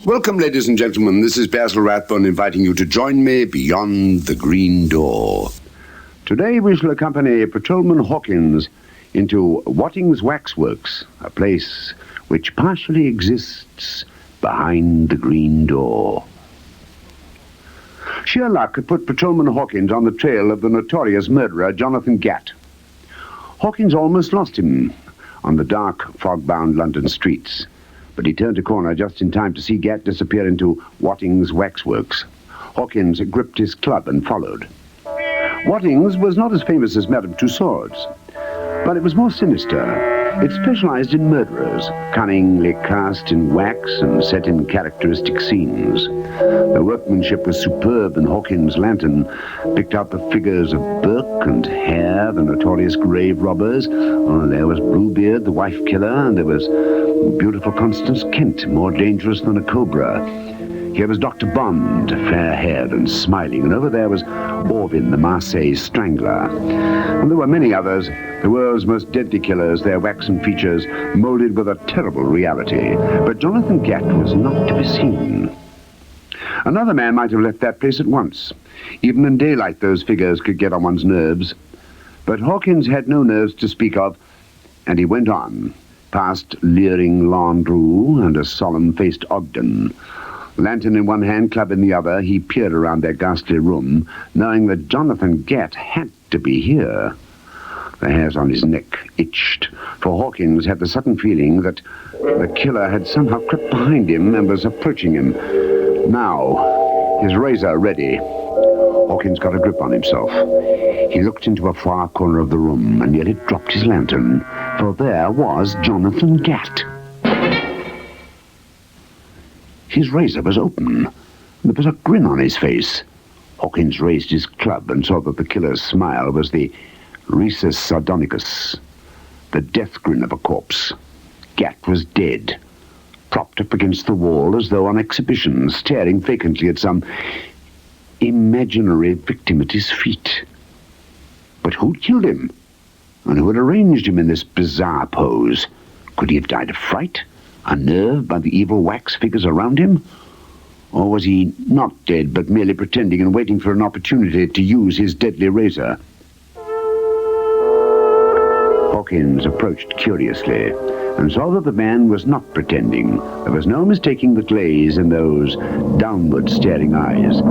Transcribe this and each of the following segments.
Welcome, ladies and gentlemen. This is Basil Rathbone inviting you to join me beyond the green door. Today we shall accompany Partrolman Hawkings into Hawkings Waxworks, a place which partially exists behind the green door. Sheer luck had put Partrolman Hawkings on the trail of the notorious murderer Jonathan Gatt. Hawkins almost lost him on the dark, fog-bound London streets, but he turned a corner just in time to see Gatt disappear into Hawkings Waxworks. Hawkins gripped his club and followed. Hawkings was not as famous as Madame Tussauds, but it was more sinister. It specialized in murderers, cunningly cast in wax and set in characteristic scenes. The workmanship was superb, and Hawkins' lantern picked out the figures of Burke and Hare, the notorious grave robbers. Oh, there was Bluebeard, the wife killer, and there was beautiful Constance Kent, more dangerous than a cobra. Here was Dr. Bond, fair-haired and smiling, and over there was Orvin, the Marseille strangler. And there were many others, the world's most deadly killers, their waxen features molded with a terrible reality. But Jonathan Gatt was not to be seen. Another man might have left that place at once. Even in daylight, those figures could get on one's nerves. But Hawkins had no nerves to speak of, and he went on, past leering Landru and a solemn-faced Ogden. Lantern in one hand, club in the other, he peered around their ghastly room, knowing that Jonathan Gatt had to be here. The hairs on his neck itched, for Hawkins had the sudden feeling that the killer had somehow crept behind him and was approaching him. Now, his razor ready, Hawkins got a grip on himself. He looked into a far corner of the room and nearly dropped his lantern, for there was Jonathan Gatt. His razor was open. There was a grin on his face. Hawkins raised his club and saw that the killer's smile was the rhesus sardonicus, the death grin of a corpse. Gatt was dead, propped up against the wall as though on exhibition, staring vacantly at some imaginary victim at his feet. But who'd killed him? And who had arranged him in this bizarre pose? Could he have died of fright, unnerved by the evil wax figures around him? Or was he not dead, but merely pretending and waiting for an opportunity to use his deadly razor? Hawkins approached curiously and saw that the man was not pretending. There was no mistaking the glaze in those downward staring eyes.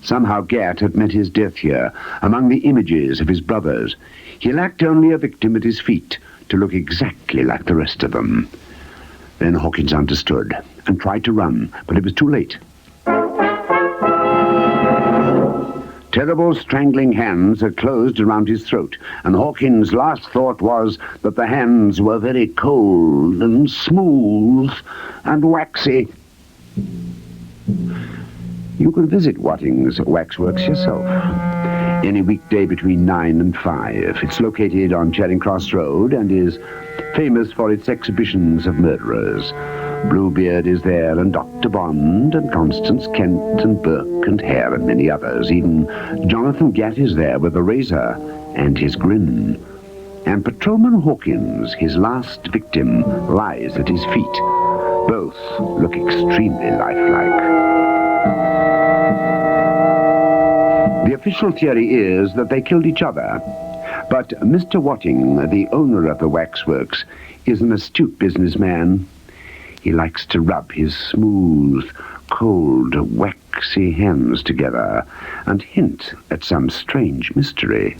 Somehow Gatt had met his death here, among the images of his brothers. He lacked only a victim at his feet to look exactly like the rest of them. Then Hawkins understood and tried to run, but it was too late. Terrible strangling hands had closed around his throat, and Hawkins' last thought was that the hands were very cold and smooth and waxy. You can visit Hawkings Waxworks yourself any weekday between 9 and 5. It's located on Charing Cross Road and is famous for its exhibitions of murderers. Bluebeard is there, and Dr. Bond, and Constance Kent, and Burke, and Hare, and many others. Even Jonathan Gatt is there with a razor and his grin. And Partrolman Hawkins, his last victim, lies at his feet. Both look extremely lifelike. The official theory is that they killed each other, but Mr. Watting, the owner of the waxworks, is an astute businessman. He likes to rub his smooth, cold, waxy hands together and hint at some strange mystery.